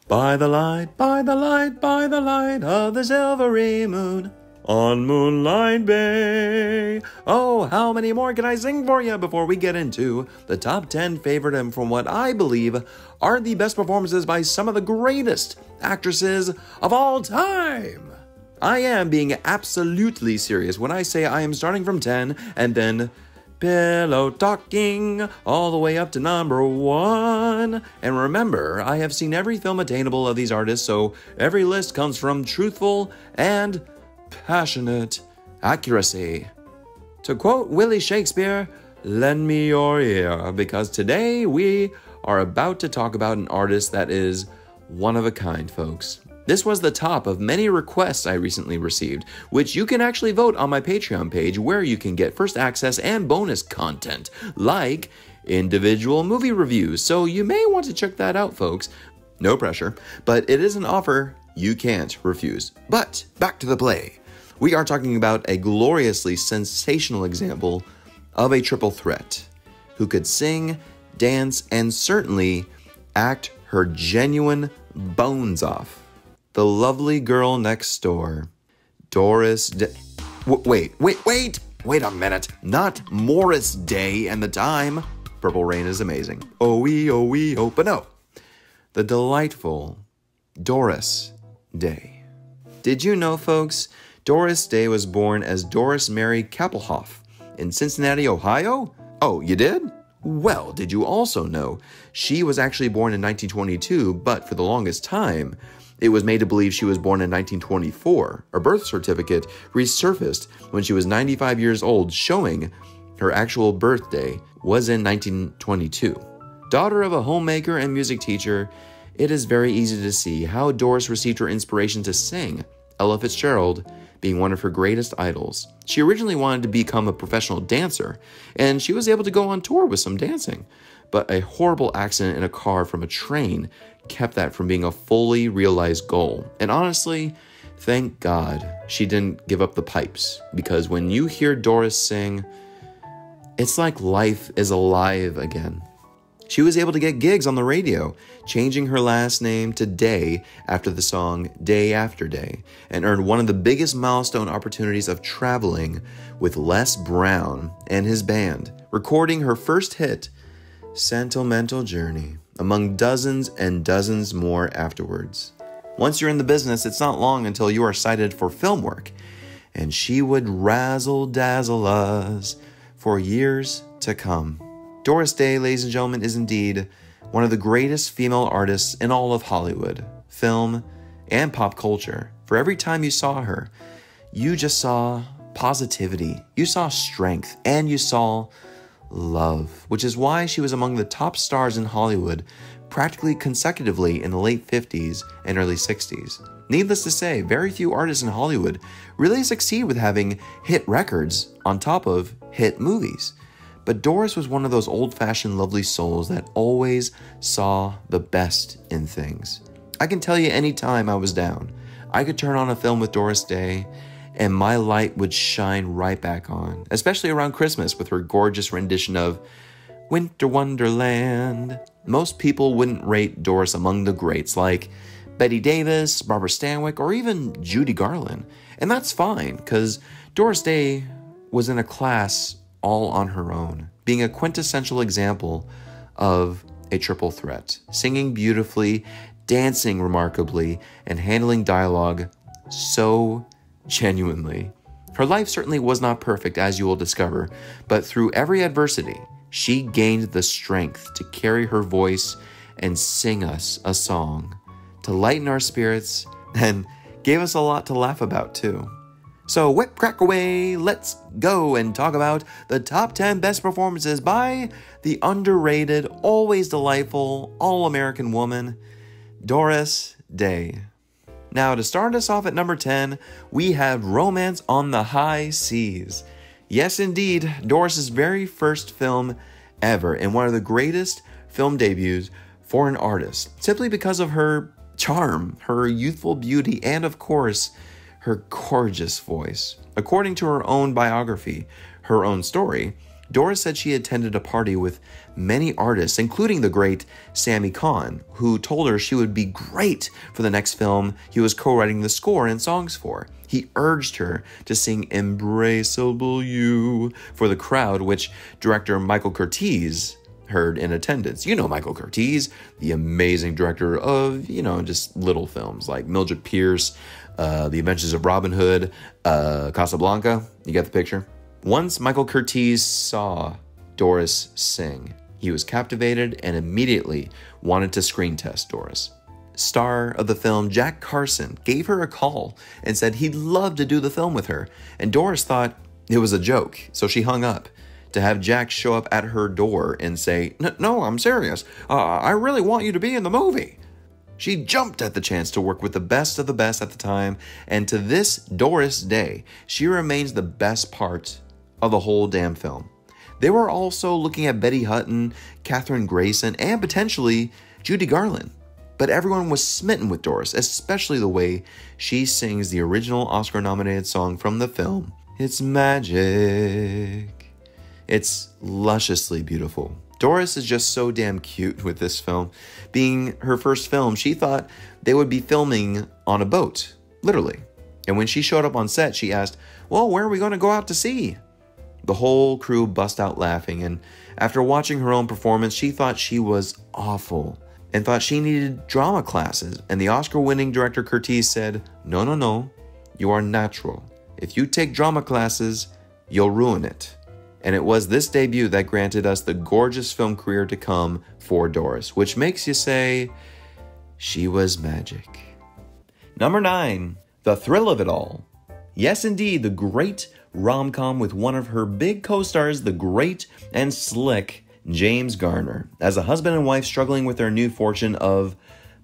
By the light, by the light, by the light of the silvery moon, on Moonlight Bay. Oh, how many more can I sing for you before we get into the top 10 favorite and from what I believe are the best performances by some of the greatest actresses of all time? I am being absolutely serious when I say I am starting from 10 and then pillow talking all the way up to number 1. And remember, I have seen every film attainable of these artists, so every list comes from truthful and passionate accuracy. To quote Willie Shakespeare, lend me your ear, because today we are about to talk about an artist that is one of a kind, folks. This was the top of many requests I recently received, which you can actually vote on my Patreon page, where you can get first access and bonus content, like individual movie reviews, so you may want to check that out, folks. No pressure, but it is an offer you can't refuse. But back to the play. We are talking about a gloriously sensational example of a triple threat who could sing, dance, and certainly act her genuine bones off. The lovely girl next door, Doris Wait a minute. Not Morris Day and the Time. Purple Rain is amazing. Oh, but no. The delightful Doris Day. Did you know, folks, Doris Day was born as Doris Mary Kappelhoff in Cincinnati, Ohio? Oh, you did? Well, did you also know she was actually born in 1922, but for the longest time, it was made to believe she was born in 1924. Her birth certificate resurfaced when she was 95 years old, showing her actual birthday was in 1922. Daughter of a homemaker and music teacher, it is very easy to see how Doris received her inspiration to sing, Ella Fitzgerald being one of her greatest idols. She originally wanted to become a professional dancer, and she was able to go on tour with some dancing, but a horrible accident in a car from a train kept that from being a fully realized goal. And honestly, thank God she didn't give up the pipes, because when you hear Doris sing, it's like life is alive again. She was able to get gigs on the radio, changing her last name to Day after the song Day After Day, and earned one of the biggest milestone opportunities of traveling with Les Brown and his band, recording her first hit, Sentimental Journey, among dozens and dozens more afterwards. Once you're in the business, it's not long until you are cited for film work, and she would razzle-dazzle us for years to come. Doris Day, ladies and gentlemen, is indeed one of the greatest female artists in all of Hollywood, film, and pop culture. For every time you saw her, you just saw positivity, you saw strength, and you saw love, which is why she was among the top stars in Hollywood practically consecutively in the late 50s and early 60s. Needless to say, very few artists in Hollywood really succeed with having hit records on top of hit movies. But Doris was one of those old-fashioned lovely souls that always saw the best in things. I can tell you any time I was down, I could turn on a film with Doris Day and my light would shine right back on, especially around Christmas with her gorgeous rendition of Winter Wonderland. Most people wouldn't rate Doris among the greats like Bette Davis, Barbara Stanwyck, or even Judy Garland. And that's fine, because Doris Day was in a class all on her own, being a quintessential example of a triple threat, singing beautifully, dancing remarkably, and handling dialogue so genuinely. Her life certainly was not perfect, as you will discover, but through every adversity, she gained the strength to carry her voice and sing us a song, to lighten our spirits, and gave us a lot to laugh about too. So whip crack away, let's go and talk about the top 10 best performances by the underrated, always delightful, all-American woman, Doris Day. Now, to start us off at number 10, we have Romance on the High Seas. Yes, indeed, Doris's very first film ever, and one of the greatest film debuts for an artist, simply because of her charm, her youthful beauty, and of course, her gorgeous voice. According to her own biography, her own story, Doris said she attended a party with many artists, including the great Sammy Cahn, who told her she would be great for the next film he was co-writing the score and songs for. He urged her to sing Embraceable You for the crowd, which director Michael Curtiz heard in attendance. You know Michael Curtiz, the amazing director of, just little films like Mildred Pierce, The Adventures of Robin Hood, Casablanca. You get the picture? Once Michael Curtiz saw Doris sing, he was captivated and immediately wanted to screen test Doris. Star of the film Jack Carson gave her a call and said he'd love to do the film with her, and Doris thought it was a joke, so she hung up. To have Jack show up at her door and say, "No, I'm serious. I really want you to be in the movie." She jumped at the chance to work with the best of the best at the time, and to this Doris day, she remains the best part of the whole damn film. They were also looking at Betty Hutton, Katherine Grayson, and potentially Judy Garland. But everyone was smitten with Doris, especially the way she sings the original Oscar-nominated song from the film. It's magic. It's lusciously beautiful. Doris is just so damn cute with this film. Being her first film, she thought they would be filming on a boat, literally. And when she showed up on set, she asked, "Well, where are we going to go out to sea?" The whole crew bust out laughing, and after watching her own performance, she thought she was awful and thought she needed drama classes. And the Oscar-winning director Curtiz said, No, you are natural. If you take drama classes, you'll ruin it." And it was this debut that granted us the gorgeous film career to come for Doris, which makes you say, she was magic. Number 9, the thrill of it all. Yes, indeed, the great rom-com with one of her big co-stars, the great and slick James Garner, as a husband and wife struggling with their new fortune of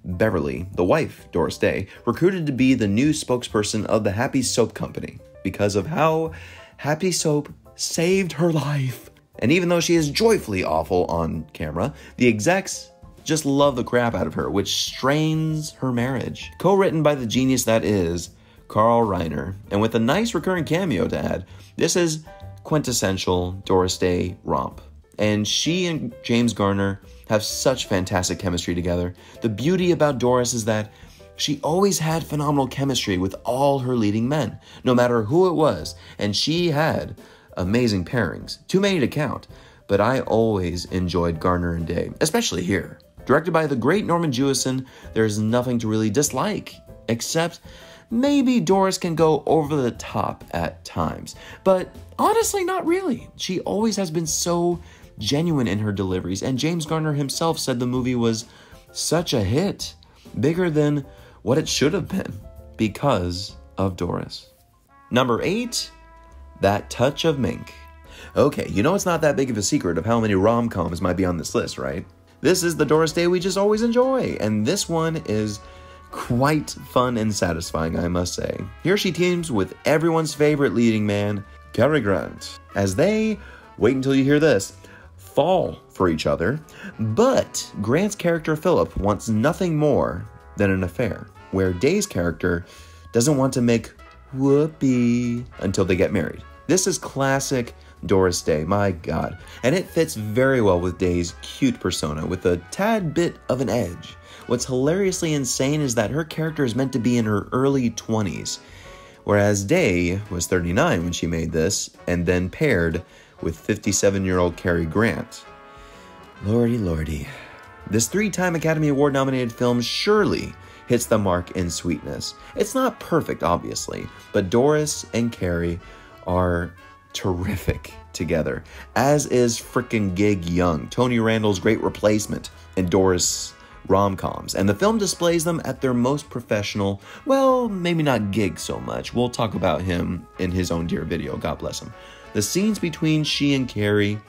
Beverly, the wife, Doris Day, recruited to be the new spokesperson of the Happy Soap Company because of how Happy Soap saved her life. And even though she is joyfully awful on camera, the execs just love the crap out of her, which strains her marriage. Co-written by the genius that is Carl Reiner, and with a nice recurring cameo to add, this is quintessential Doris Day romp. And she and James Garner have such fantastic chemistry together. The beauty about Doris is that she always had phenomenal chemistry with all her leading men, no matter who it was, and she had amazing pairings, too many to count, but I always enjoyed Garner and Day, especially here. Directed by the great Norman Jewison, there's nothing to really dislike, except maybe Doris can go over the top at times, but honestly, not really. She always has been so genuine in her deliveries, and James Garner himself said the movie was such a hit, bigger than what it should have been, because of Doris. Number 8, That Touch of Mink. Okay, it's not that big of a secret of how many rom-coms might be on this list, right? This is the Doris Day we just always enjoy, and this one is quite fun and satisfying, I must say. Here she teams with everyone's favorite leading man, Cary Grant, as they, wait until you hear this, fall for each other. But Grant's character Philip wants nothing more than an affair, where Day's character doesn't want to make whoopee until they get married. This is classic Doris Day, my God. And it fits very well with Day's cute persona with a tad bit of an edge. What's hilariously insane is that her character is meant to be in her early 20s, whereas Day was 39 when she made this, and then paired with 57-year-old Cary Grant. Lordy. This 3-time Academy Award nominated film surely hits the mark in sweetness. It's not perfect, obviously, but Doris and Cary are terrific together, as is frickin' Gig Young, Tony Randall's great replacement in Doris rom-coms, and the film displays them at their most professional. Well, maybe not Gig so much. We'll talk about him in his own dear video, God bless him. The scenes between she and Cary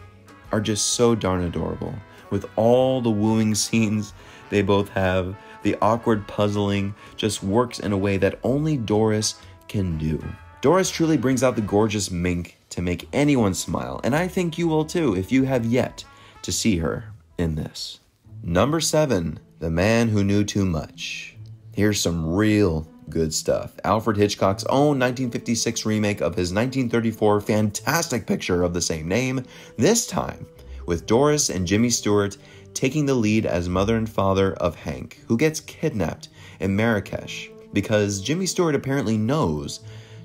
are just so darn adorable. With all the wooing scenes they both have, the awkward puzzling just works in a way that only Doris can do. Doris truly brings out the gorgeous Mink to make anyone smile, and I think you will too if you have yet to see her in this. Number 7, The Man Who Knew Too Much. Here's some real good stuff. Alfred Hitchcock's own 1956 remake of his 1934 fantastic picture of the same name, this time with Doris and Jimmy Stewart taking the lead as mother and father of Hank, who gets kidnapped in Marrakesh because Jimmy Stewart apparently knows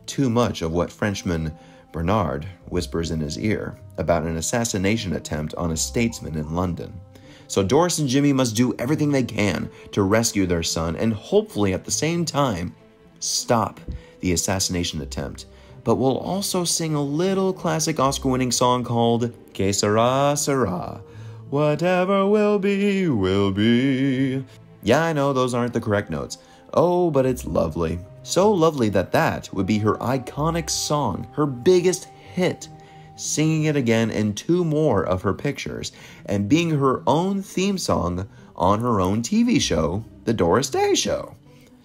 too much of what Frenchman Bernard whispers in his ear about an assassination attempt on a statesman in London. So Doris and Jimmy must do everything they can to rescue their son and hopefully at the same time stop the assassination attempt. But we'll also sing a little classic Oscar-winning song called Que Sera, Sera. Whatever will be, will be. Yeah, I know those aren't the correct notes. Oh, but it's lovely. So lovely that would be her iconic song, her biggest hit, singing it again in 2 more of her pictures, and being her own theme song on her own TV show, The Doris Day Show.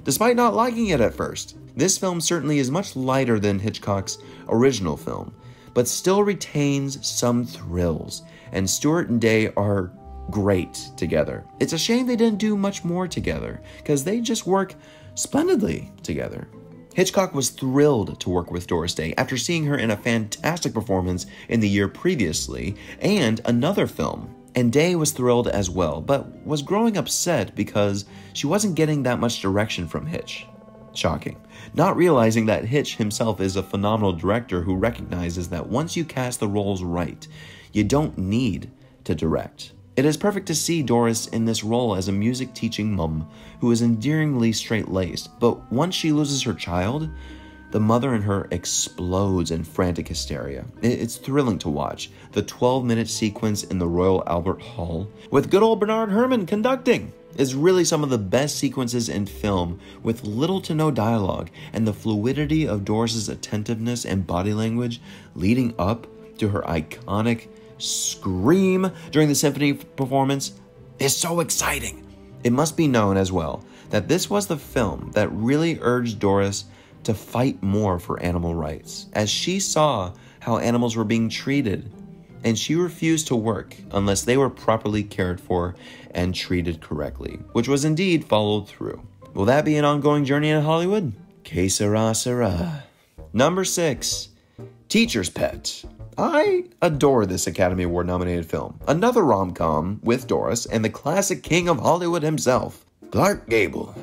Despite not liking it at first, this film certainly is much lighter than Hitchcock's original film, but still retains some thrills, and Stewart and Day are great together. It's a shame they didn't do much more together, because they just work splendidly together. Hitchcock was thrilled to work with Doris Day after seeing her in a fantastic performance in the year previously and another film. And Day was thrilled as well, but was growing upset because she wasn't getting that much direction from Hitch. Shocking. Not realizing that Hitch himself is a phenomenal director who recognizes that once you cast the roles right, you don't need to direct. It is perfect to see Doris in this role as a music-teaching mum who is endearingly straight-laced, but once she loses her child, the mother in her explodes in frantic hysteria. It's thrilling to watch. The 12-minute sequence in the Royal Albert Hall, with good old Bernard Herrmann conducting, is really some of the best sequences in film, with little to no dialogue, and the fluidity of Doris's attentiveness and body language leading up to her iconic scream during the symphony performance is so exciting. It must be known as well that this was the film that really urged Doris to fight more for animal rights, as she saw how animals were being treated, and she refused to work unless they were properly cared for and treated correctly, which was indeed followed through. Will that be an ongoing journey in Hollywood? Que sera, sera. Number 6, Teacher's Pet. I adore this Academy Award nominated film. Another rom-com with Doris and the classic king of Hollywood himself, Clark Gable.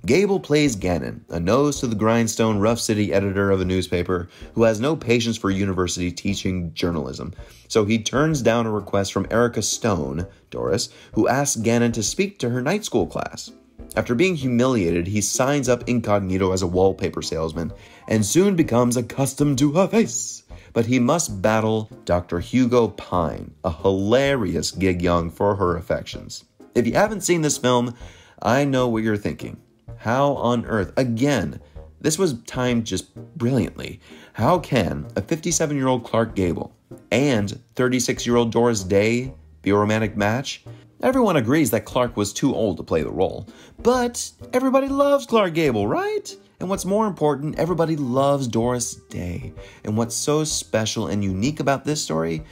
Gable plays Gannon, a nose-to-the-grindstone rough city editor of a newspaper who has no patience for university teaching journalism. So he turns down a request from Erica Stone, Doris, who asks Gannon to speak to her night school class. After being humiliated, he signs up incognito as a wallpaper salesman and soon becomes accustomed to her face. But he must battle Dr. Hugo Pine, a hilarious gig young for her affections. If you haven't seen this film, I know what you're thinking. How on earth? Again, this was timed just brilliantly. How can a 57-year-old Clark Gable and 36-year-old Doris Day be a romantic match? Everyone agrees that Clark was too old to play the role, but everybody loves Clark Gable, right? And what's more important, everybody loves Doris Day. And what's so special and unique about this story,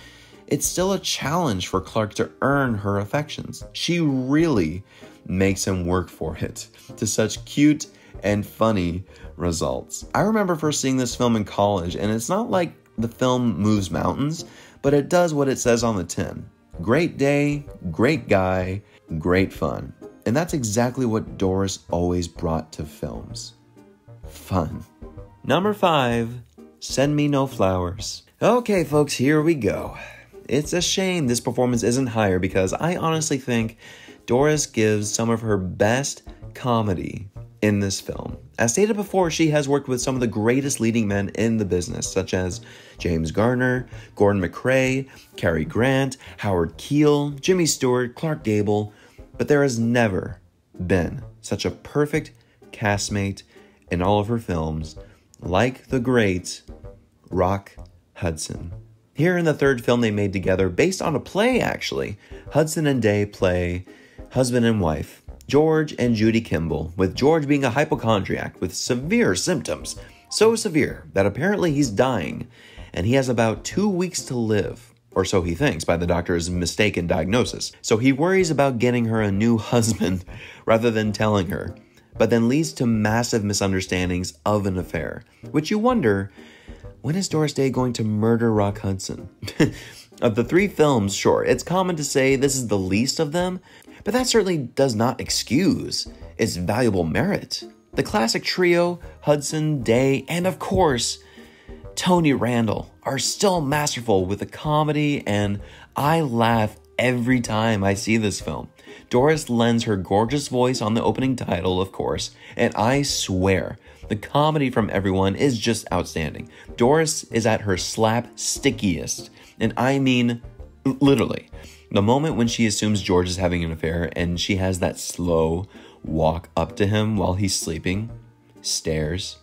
it's still a challenge for Clark to earn her affections. She really makes him work for it, to such cute and funny results. I remember first seeing this film in college, and it's not like the film moves mountains, but it does what it says on the tin. Great day, great guy, great fun. And that's exactly what Doris always brought to films. Fun. Number 5, Send Me No Flowers. Okay, folks, here we go. It's a shame this performance isn't higher because I honestly think Doris gives some of her best comedy in this film. As stated before, she has worked with some of the greatest leading men in the business, such as James Garner, Gordon McRae, Cary Grant, Howard Keel, Jimmy Stewart, Clark Gable, but there has never been such a perfect castmate in all of her films, like the great Rock Hudson. Here in the third film they made together, based on a play actually, Hudson and Day play husband and wife, George and Judy Kimball, with George being a hypochondriac with severe symptoms, so severe that apparently he's dying, and he has about 2 weeks to live, or so he thinks by the doctor's mistaken diagnosis. So he worries about getting her a new husband rather than telling her. but then leads to massive misunderstandings of an affair, which you wonder, when is Doris Day going to murder Rock Hudson? Of the 3 films, sure, it's common to say this is the least of them, but that certainly does not excuse its valuable merit. The classic trio, Hudson, Day, and of course, Tony Randall, are still masterful with the comedy, and I laugh every time I see this film. Doris lends her gorgeous voice on the opening title, of course, and I swear, the comedy from everyone is just outstanding. Doris is at her slap-stickiest, and I mean literally. The moment when she assumes George is having an affair and she has that slow walk up to him while he's sleeping, stares,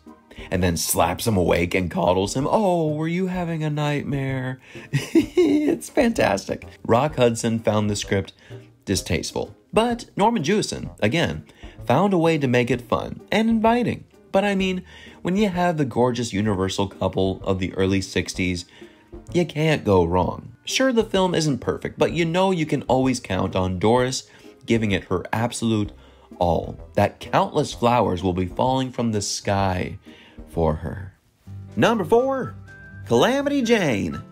and then slaps him awake and coddles him. Oh, were you having a nightmare? It's fantastic. Rock Hudson found the script distasteful, but Norman Jewison, again, found a way to make it fun and inviting. But I mean, when you have the gorgeous universal couple of the early 60s, you can't go wrong. Sure, the film isn't perfect, but you know you can always count on Doris giving it her absolute all. That countless flowers will be falling from the sky for her. Number 4, Calamity Jane.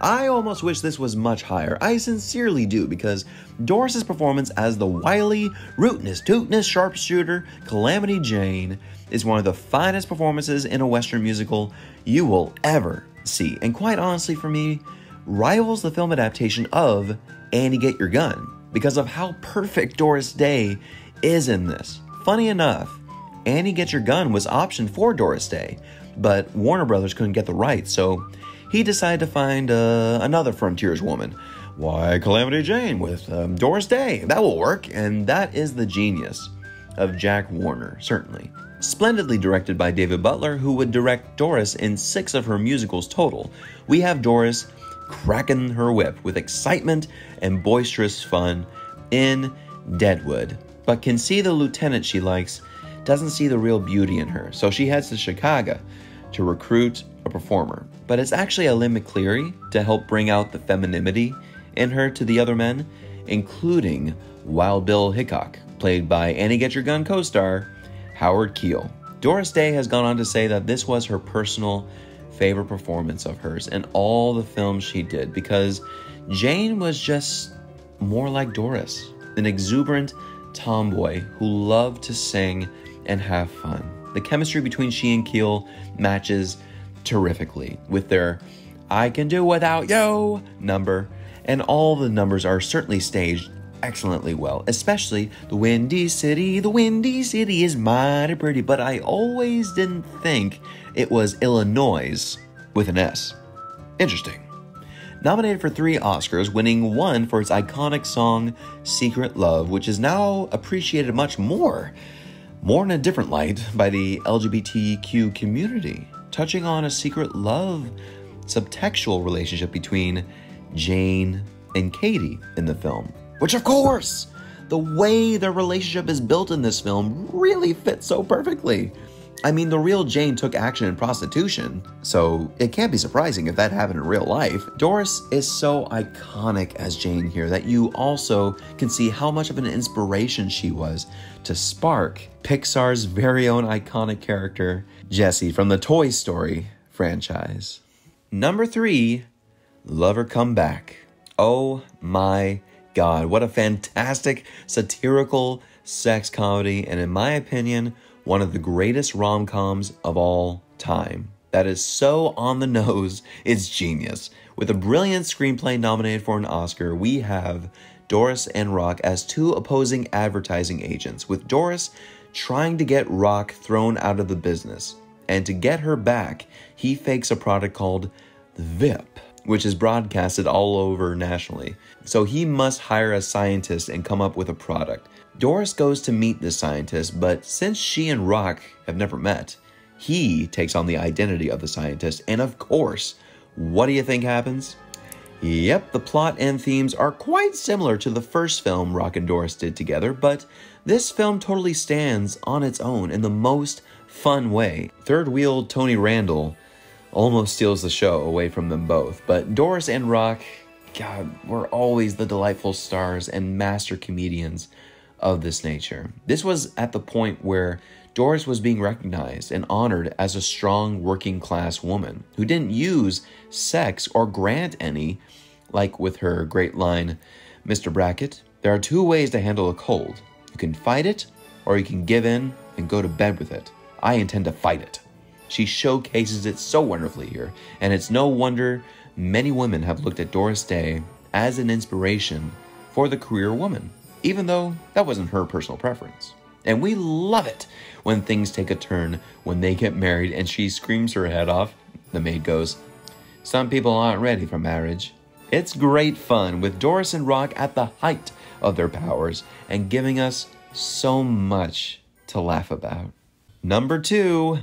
I almost wish this was much higher. I sincerely do, because Doris's performance as the wily, rootinest, tootinest sharpshooter Calamity Jane is one of the finest performances in a Western musical you will ever see. And quite honestly for me, rivals the film adaptation of Annie Get Your Gun because of how perfect Doris Day is in this. Funny enough, Annie Get Your Gun was optioned for Doris Day, but Warner Brothers couldn't get the rights, so he decided to find another frontierswoman. Why, Calamity Jane with Doris Day. That will work, and that is the genius of Jack Warner, certainly. Splendidly directed by David Butler, who would direct Doris in 6 of her musicals total. We have Doris cracking her whip with excitement and boisterous fun in Deadwood, but can see the lieutenant she likes doesn't see the real beauty in her, so she heads to Chicago to recruit a performer. But it's actually Ellen McCleary to help bring out the femininity in her to the other men, including Wild Bill Hickok, played by Annie Get Your Gun co-star Howard Keel. Doris Day has gone on to say that this was her personal favorite performance of hers in all the films she did, because Jane was just more like Doris, an exuberant tomboy who loved to sing and have fun. The chemistry between she and Keel matches terrifically with their I Can Do Without You number, and all the numbers are certainly staged excellently well, especially the Windy City is mighty pretty, but I always didn't think it was Illinois with an S. Interesting. Nominated for 3 Oscars, winning 1 for its iconic song Secret Love, which is now appreciated much more in a different light by the LGBTQ community, touching on a secret love subtextual relationship between Jane and Katie in the film. Which, of course, the way their relationship is built in this film really fits so perfectly. I mean, the real Jane took action in prostitution, so it can't be surprising if that happened in real life. Doris is so iconic as Jane here that you also can see how much of an inspiration she was to spark Pixar's very own iconic character, Jessie, from the Toy Story franchise. Number 3, Lover Come Back. Oh my God, what a fantastic satirical sex comedy, and in my opinion, one of the greatest rom-coms of all time. That is so on the nose, it's genius. With a brilliant screenplay nominated for an Oscar, we have Doris and Rock as 2 opposing advertising agents, with Doris trying to get Rock thrown out of the business. And to get her back, he fakes a product called the VIP, which is broadcasted all over nationally. So he must hire a scientist and come up with a product. Doris goes to meet this scientist, but since she and Rock have never met, he takes on the identity of the scientist, and of course, what do you think happens? Yep, the plot and themes are quite similar to the first film Rock and Doris did together, but this film totally stands on its own in the most fun way. Third wheel Tony Randall almost steals the show away from them both, but Doris and Rock, God, were always the delightful stars and master comedians of this nature. This was at the point where Doris was being recognized and honored as a strong working class woman who didn't use sex or grant any, like with her great line, "Mr. Brackett, there are two ways to handle a cold. You can fight it, or you can give in and go to bed with it. I intend to fight it." She showcases it so wonderfully here, and it's no wonder many women have looked at Doris Day as an inspiration for the career woman, even though that wasn't her personal preference. And we love it when things take a turn when they get married and she screams her head off. The maid goes, "Some people aren't ready for marriage." It's great fun with Doris and Rock at the height of their powers and giving us so much to laugh about. Number 2,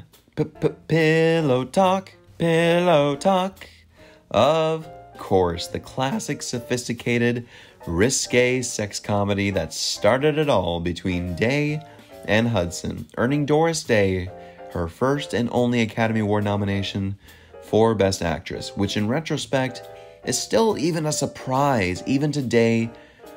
Pillow Talk, Pillow Talk. Of course, the classic, sophisticated, risque sex comedy that started it all between Day and Hudson, earning Doris Day her first and only Academy Award nomination for Best Actress, which in retrospect is still even a surprise, even to Day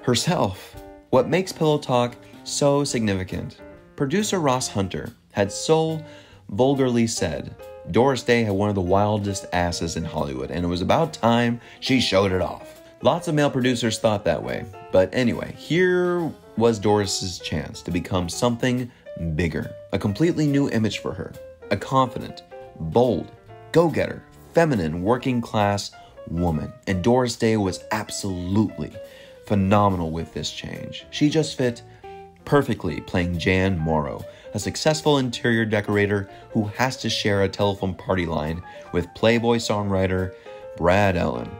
herself. What makes Pillow Talk so significant? Producer Ross Hunter had so vulgarly said, Doris Day had one of the wildest asses in Hollywood, and it was about time she showed it off. Lots of male producers thought that way. But anyway, here was Doris's chance to become something bigger, a completely new image for her, a confident, bold, go-getter, feminine, working-class woman. And Doris Day was absolutely phenomenal with this change. She just fit perfectly playing Jan Morrow, a successful interior decorator who has to share a telephone party line with Playboy songwriter Brad Allen,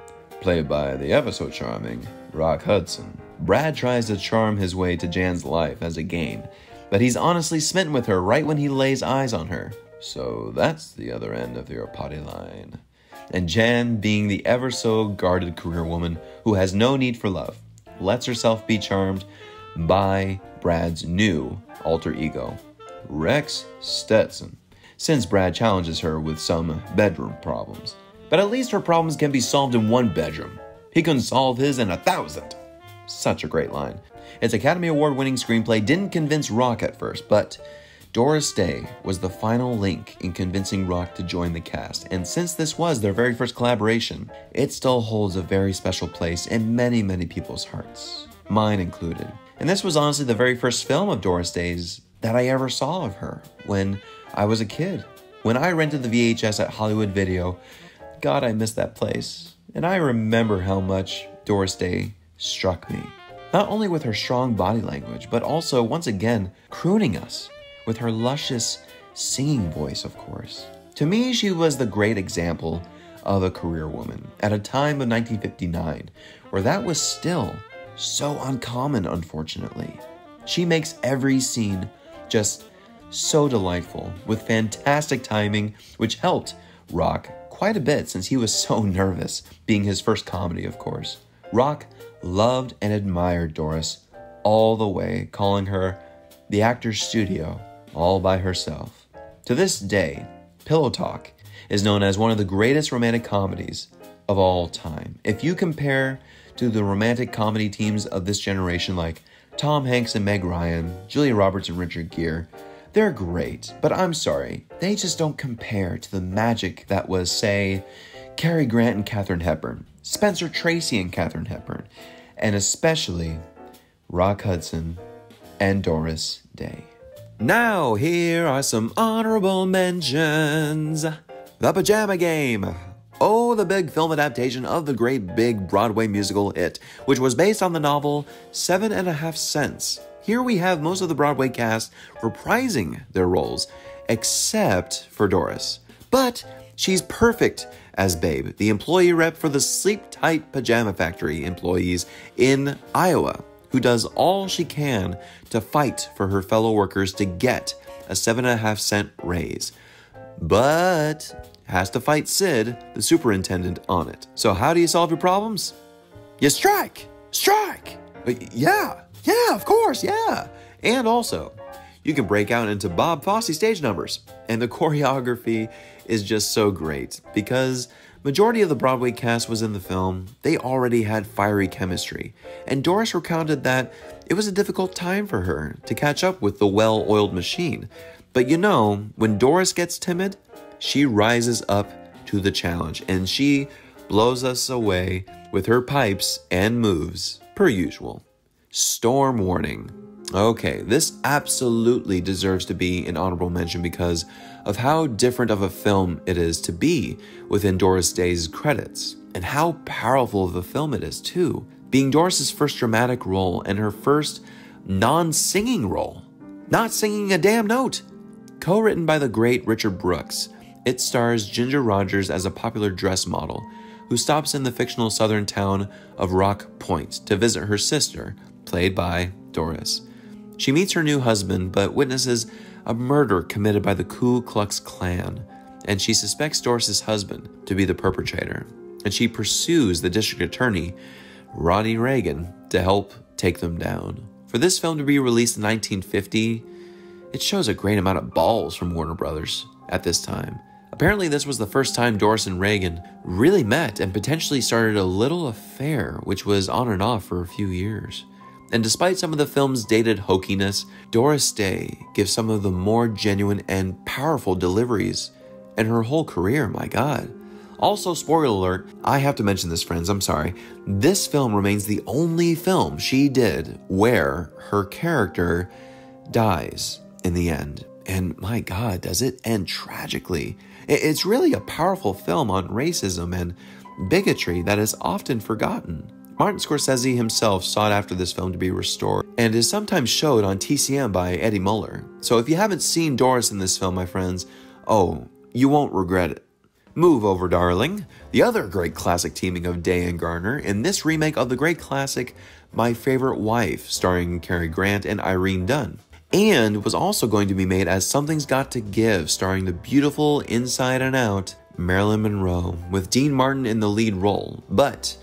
played by the ever-so-charming Rock Hudson. Brad tries to charm his way to Jan's life as a game, but he's honestly smitten with her right when he lays eyes on her. So that's the other end of your party line. And Jan, being the ever-so-guarded career woman who has no need for love, lets herself be charmed by Brad's new alter ego, Rex Stetson, since Brad challenges her with some bedroom problems. But at least her problems can be solved in one bedroom. He can solve his in 1,000. Such a great line. Its Academy Award-winning screenplay didn't convince Rock at first, but Doris Day was the final link in convincing Rock to join the cast, and since this was their very first collaboration, it still holds a very special place in many, many people's hearts, mine included. And this was honestly the very first film of Doris Day's that I ever saw of her when I was a kid. When I rented the VHS at Hollywood Video, God, I missed that place. And I remember how much Doris Day struck me. Not only with her strong body language, but also, once again, crooning us with her luscious singing voice, of course. To me, she was the great example of a career woman at a time of 1959, where that was still so uncommon, unfortunately. She makes every scene just so delightful, with fantastic timing, which helped Rock quite a bit since he was so nervous, being his first comedy, of course. Rock loved and admired Doris all the way, calling her the actor's studio all by herself. To this day, Pillow Talk is known as one of the greatest romantic comedies of all time. If you compare to the romantic comedy teams of this generation like Tom Hanks and Meg Ryan, Julia Roberts and Richard Gere, they're great, but I'm sorry, they just don't compare to the magic that was, say, Cary Grant and Katharine Hepburn, Spencer Tracy and Katharine Hepburn, and especially Rock Hudson and Doris Day. Now, here are some honorable mentions. The Pajama Game. Oh, the big film adaptation of the great big Broadway musical hit, which was based on the novel 7.5 Cents. Here we have most of the Broadway cast reprising their roles, except for Doris. But she's perfect as Babe, the employee rep for the Sleep Tight Pajama Factory employees in Iowa, who does all she can to fight for her fellow workers to get a 7.5 cent raise, but has to fight Sid, the superintendent, on it. So how do you solve your problems? You strike! Strike! Yeah, of course, yeah. And also, you can break out into Bob Fosse stage numbers. And the choreography is just so great because Majority of the Broadway cast was in the film. They already had fiery chemistry, and Doris recounted that it was a difficult time for her to catch up with the well-oiled machine. But you know, when Doris gets timid, she rises up to the challenge, and she blows us away with her pipes and moves, per usual. Storm warning. Okay, this absolutely deserves to be an honorable mention because of how different of a film it is to be within Doris Day's credits, and how powerful of a film it is too, being Doris's first dramatic role and her first non-singing role. Not singing a damn note! Co-written by the great Richard Brooks, it stars Ginger Rogers as a popular dress model who stops in the fictional southern town of Rock Point to visit her sister, played by Doris. She meets her new husband, but witnesses a murder committed by the Ku Klux Klan, and she suspects Doris's husband to be the perpetrator, and she pursues the district attorney, Ronnie Reagan, to help take them down. For this film to be released in 1950, it shows a great amount of balls from Warner Brothers at this time. Apparently, this was the first time Doris and Reagan really met and potentially started a little affair, which was on and off for a few years. And despite some of the film's dated hokiness, Doris Day gives some of the more genuine and powerful deliveries in her whole career, my God. Also, spoiler alert, I have to mention this, friends, I'm sorry. This film remains the only film she did where her character dies in the end. And my God, does it end tragically. It's really a powerful film on racism and bigotry that is often forgotten. Martin Scorsese himself sought after this film to be restored and is sometimes showed on TCM by Eddie Muller. So if you haven't seen Doris in this film, my friends, oh, you won't regret it. Move over, darling. The other great classic teaming of Day and Garner in this remake of the great classic My Favorite Wife, starring Cary Grant and Irene Dunne. And was also going to be made as Something's Got to Give, starring the beautiful Inside and Out Marilyn Monroe, with Dean Martin in the lead role. But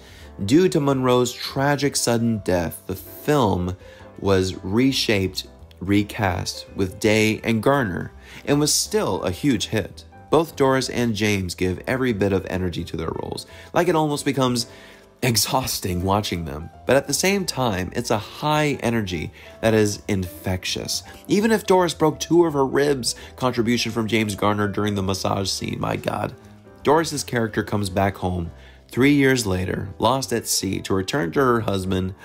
due to Monroe's tragic sudden death, the film was reshaped, recast with Day and Garner, and was still a huge hit. Both Doris and James give every bit of energy to their roles, like it almost becomes exhausting watching them. But at the same time, it's a high energy that is infectious. Even if Doris broke 2 of her ribs, contribution from James Garner during the massage scene, my God. Doris's character comes back home 3 years later, lost at sea, to return to her husband,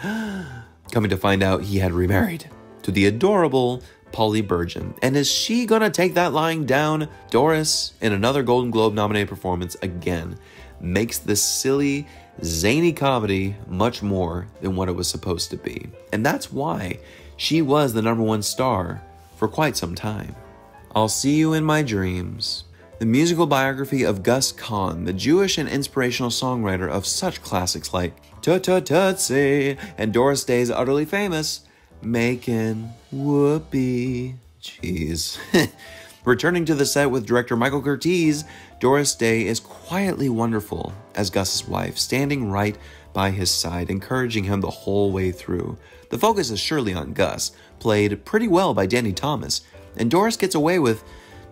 coming to find out he had remarried to the adorable Polly Burgeon. And is she gonna take that lying down? Doris, in another Golden Globe nominated performance again, makes this silly, zany comedy much more than what it was supposed to be. And that's why she was the #1 star for quite some time. I'll See You in My Dreams, the musical biography of Gus Kahn, the Jewish and inspirational songwriter of such classics like Tut Tut Tootsie and Doris Day's utterly famous Makin' Whoopee Cheese. Returning to the set with director Michael Curtiz, Doris Day is quietly wonderful as Gus's wife, standing right by his side, encouraging him the whole way through. The focus is surely on Gus, played pretty well by Danny Thomas, and Doris gets away with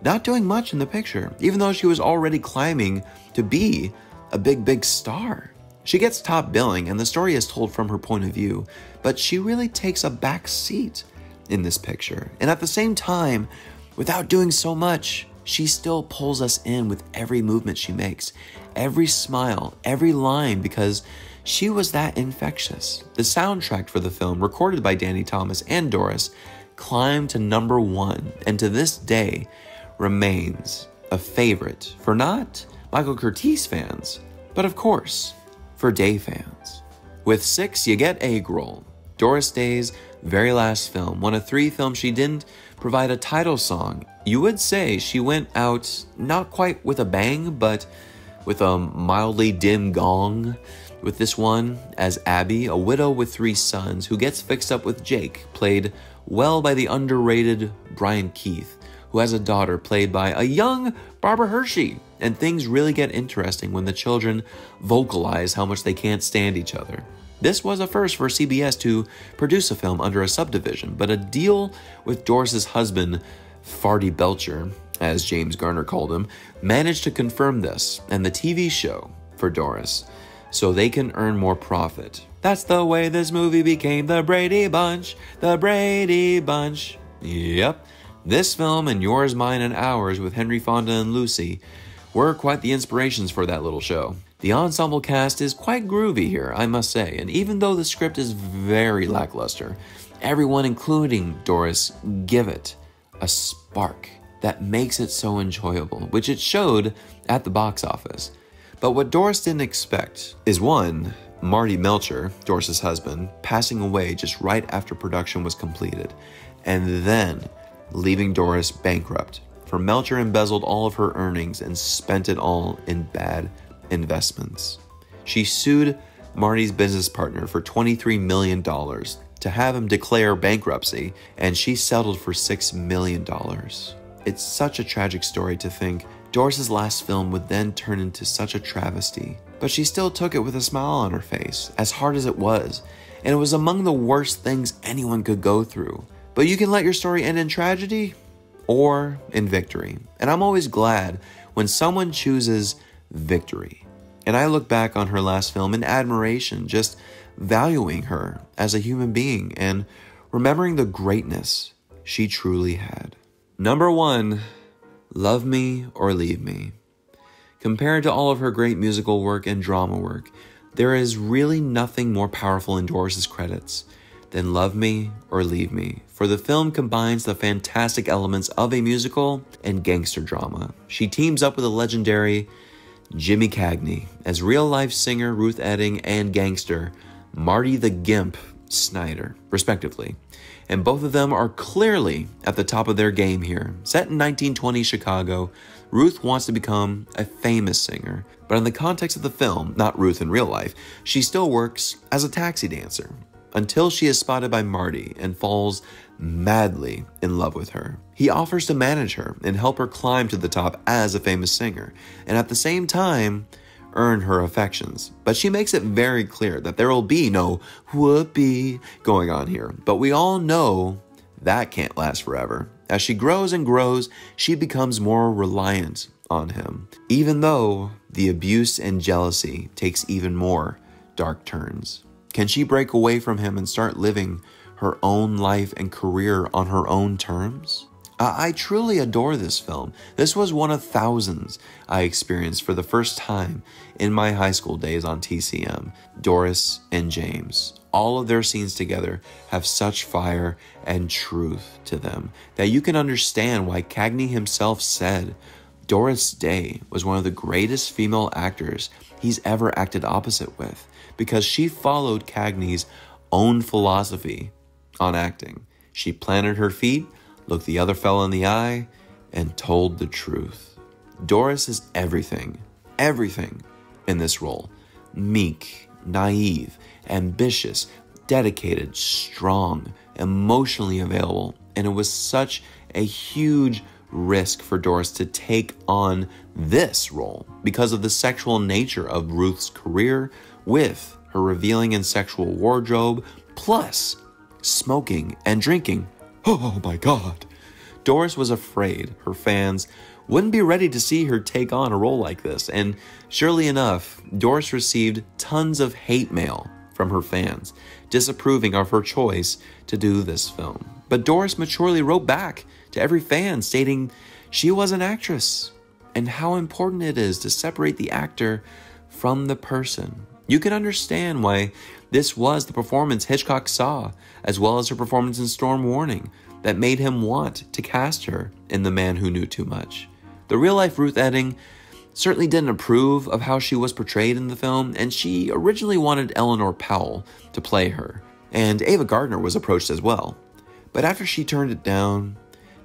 not doing much in the picture, even though she was already climbing to be a big star. She gets top billing, and the story is told from her point of view, but she really takes a back seat in this picture. And at the same time, without doing so much, she still pulls us in with every movement she makes, every smile, every line, because she was that infectious. The soundtrack for the film, recorded by Danny Thomas and Doris, climbed to #1, and to this day remains a favorite for not Michael Curtiz fans, but of course, for Day fans. With 6, you get Egg Roll, Doris Day's very last film, one of 3 films she didn't provide a title song. You would say she went out not quite with a bang, but with a mildly dim gong, with this one as Abby, a widow with 3 sons who gets fixed up with Jake, played well by the underrated Brian Keith, who has a daughter played by a young Barbara Hershey. And things really get interesting when the children vocalize how much they can't stand each other. This was a first for CBS to produce a film under a subdivision, but a deal with Doris's husband, Farty Belcher, as James Garner called him, managed to confirm this, and the TV show for Doris so they can earn more profit. That's the way this movie became the Brady Bunch. The Brady Bunch. Yep. This film and Yours, Mine, and Ours with Henry Fonda and Lucy were quite the inspirations for that little show. The ensemble cast is quite groovy here, I must say, and even though the script is very lackluster, everyone, including Doris, give it a spark that makes it so enjoyable, which it showed at the box office. But what Doris didn't expect is, one, Marty Melcher, Doris's husband, passing away just right after production was completed, and then leaving Doris bankrupt, for Melcher embezzled all of her earnings and spent it all in bad investments. She sued Marty's business partner for $23 million to have him declare bankruptcy, and she settled for $6 million. It's such a tragic story to think Doris's last film would then turn into such a travesty, but she still took it with a smile on her face, as hard as it was, and it was among the worst things anyone could go through. But you can let your story end in tragedy or in victory, and I'm always glad when someone chooses victory. And I look back on her last film in admiration, just valuing her as a human being and remembering the greatness she truly had. Number 1, Love Me or Leave Me. Compared to all of her great musical work and drama work, there is really nothing more powerful in Doris's credits than Love Me or Leave Me, for the film combines the fantastic elements of a musical and gangster drama. She teams up with the legendary Jimmy Cagney as real-life singer Ruth Etting and gangster Marty the Gimp Snyder, respectively. And both of them are clearly at the top of their game here. Set in 1920 Chicago, Ruth wants to become a famous singer, but in the context of the film, not Ruth in real life, she still works as a taxi dancer until she is spotted by Marty and falls madly in love with her. He offers to manage her and help her climb to the top as a famous singer, and at the same time, earn her affections. But she makes it very clear that there will be no whoopee going on here. But we all know that can't last forever. As she grows and grows, she becomes more reliant on him, even though the abuse and jealousy takes even more dark turns. Can she break away from him and start living her own life and career on her own terms? I truly adore this film. This was one of thousands I experienced for the first time in my high school days on TCM. Doris and James, all of their scenes together have such fire and truth to them that you can understand why Cagney himself said Doris Day was one of the greatest female actors he's ever acted opposite with, because she followed Cagney's own philosophy on acting. She planted her feet, looked the other fellow in the eye, and told the truth. Doris is everything in this role. Meek, naive, ambitious, dedicated, strong, emotionally available, and it was such a huge risk for Doris to take on this role because of the sexual nature of Ruth's career with her revealing and sexual wardrobe, plus smoking and drinking. Oh my God. Doris was afraid her fans wouldn't be ready to see her take on a role like this, and surely enough, Doris received tons of hate mail from her fans, disapproving of her choice to do this film. But Doris maturely wrote back to every fan stating she was an actress and how important it is to separate the actor from the person. You can understand why this was the performance Hitchcock saw, as well as her performance in Storm Warning, that made him want to cast her in The Man Who Knew Too Much. The real-life Ruth Etting certainly didn't approve of how she was portrayed in the film, and she originally wanted Eleanor Powell to play her, and Ava Gardner was approached as well. But after she turned it down,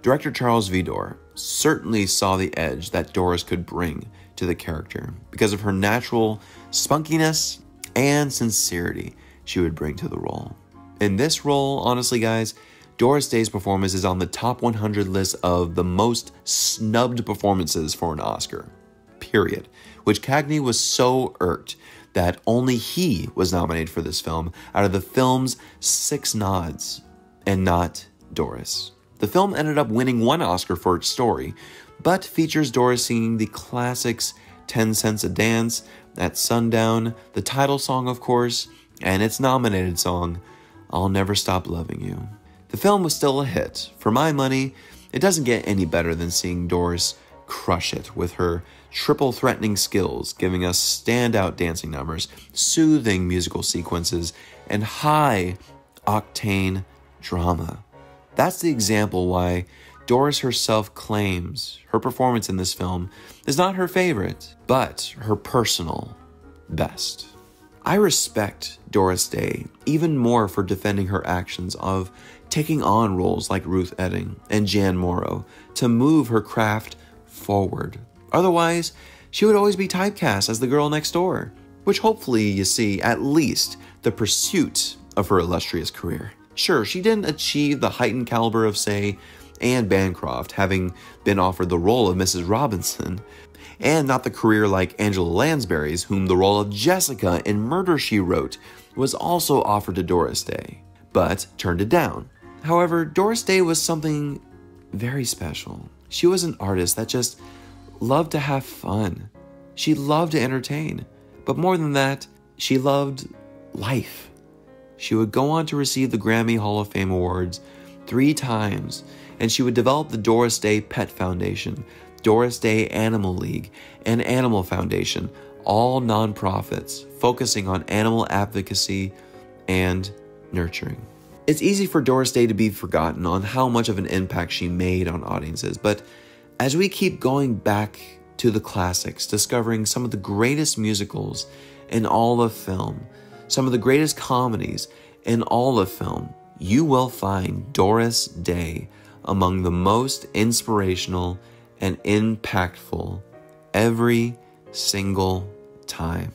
director Charles Vidor certainly saw the edge that Doris could bring to the character because of her natural spunkiness and sincerity she would bring to the role. In this role, honestly guys, Doris Day's performance is on the top 100 list of the most snubbed performances for an Oscar, period. Which Cagney was so irked that only he was nominated for this film out of the film's 6 nods, and not Doris. The film ended up winning 1 Oscar for its story, but features Doris singing the classics 10 Cents a Dance, at Sundown, the title song, of course, and its nominated song, I'll Never Stop Loving You. The film was still a hit. For my money, it doesn't get any better than seeing Doris crush it with her triple threatening skills, giving us standout dancing numbers, soothing musical sequences, and high-octane drama. That's the example why Doris herself claims her performance in this film is not her favorite, but her personal best. I respect Doris Day even more for defending her actions of taking on roles like Ruth Etting and Jan Morrow to move her craft forward. Otherwise, she would always be typecast as the girl next door, which hopefully you see at least the pursuit of her illustrious career. Sure, she didn't achieve the heightened caliber of, say, Anne Bancroft, having been offered the role of Mrs. Robinson, and not the career like Angela Lansbury's, whom the role of Jessica in Murder, She Wrote was also offered to Doris Day, but turned it down. However, Doris Day was something very special. She was an artist that just loved to have fun. She loved to entertain, but more than that, she loved life. She would go on to receive the Grammy Hall of Fame Awards 3 times, and she would develop the Doris Day Pet Foundation, Doris Day Animal League, and Animal Foundation, all nonprofits focusing on animal advocacy and nurturing. It's easy for Doris Day to be forgotten on how much of an impact she made on audiences, but as we keep going back to the classics, discovering some of the greatest musicals in all of film, some of the greatest comedies in all of film, you will find Doris Day among the most inspirational and impactful every single time.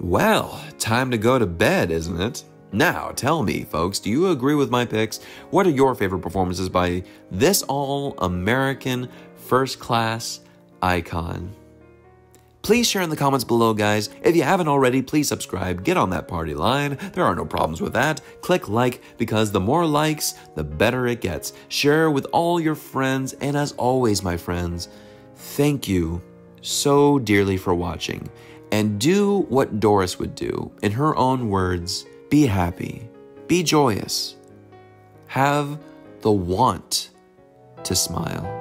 Well, time to go to bed, isn't it? Now, tell me, folks, do you agree with my picks? What are your favorite performances by this all-American first-class icon? Please share in the comments below, guys. If you haven't already, please subscribe. Get on that party line. There are no problems with that. Click like, because the more likes, the better it gets. Share with all your friends, and as always, my friends, thank you so dearly for watching. And do what Doris would do. In her own words, be happy, be joyous, have the want to smile.